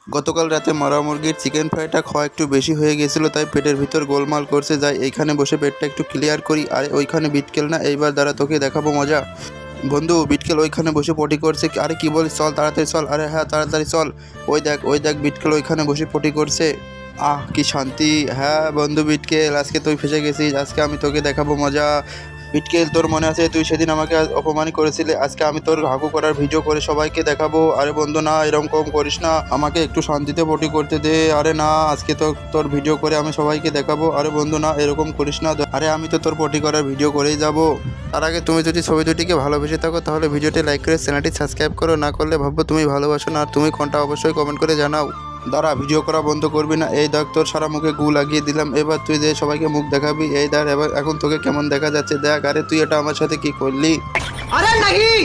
গতকাল রাতে মরা মুরগির চিকেন ফ্রাইটা খাওয়া একটু বেশি হয়ে গেছিলো, তাই পেটের ভিতর গোলমাল করছে। যাই এইখানে বসে পেটটা একটু ক্লিয়ার করি। আরে ওইখানে বিটকেল না, এইবার দ্বারা তোকে দেখাবো মজা। বন্ধু বিটকেল ওইখানে বসে পটি করছে। আরে কি বলিস, চল তাড়াতাড়ি চল। আরে হ্যাঁ তাড়াতাড়ি চল। ওই দেখ বিটকেল ওইখানে বসে পটি করছে। আহ কি শান্তি। হ্যাঁ বন্ধু বিটকেল, আজকে তুই ফেসে গেছিস, আজকে আমি তোকে দেখাবো মজা। বিটকেল তোর মনে আছে তুই সেদিন আমাকে অপমান করেছিলি, আজকে আমি তোর হাগু করার ভিডিও করে সবাইকে দেখাবো। আরে বন্ধু না, এরকম করিস না, আমাকে একটু শান্তিতে পটি করতে দে। আরে না, আজকে তো তোর ভিডিও করে আমি সবাইকে দেখাবো। আরে বন্ধু না, এরকম করিস না। আরে আমি তো তোর পটি করার ভিডিও করেই যাব। তার আগে তুমি যদি ছবি দুটিকে ভালোবেসে থাকো তাহলে ভিডিওটি লাইক করে চ্যানেলটি সাবস্ক্রাইব করো, না করলে ভাববো তুমি ভালোবাসো না। আর তুমি কোনটা অবশ্যই কমেন্ট করে জানাও। দাঁড়া, ভিডিও করা বন্ধ করবি না। এই দেখ তোর সারা মুখে গু লাগিয়ে দিলাম, এবার তুই যে সবাইকে মুখ দেখাবি। এই দেখ এবার এখন তোকে কেমন দেখা যাচ্ছে দেখ। আরে তুই এটা আমার সাথে কি করলি? अरे नहीं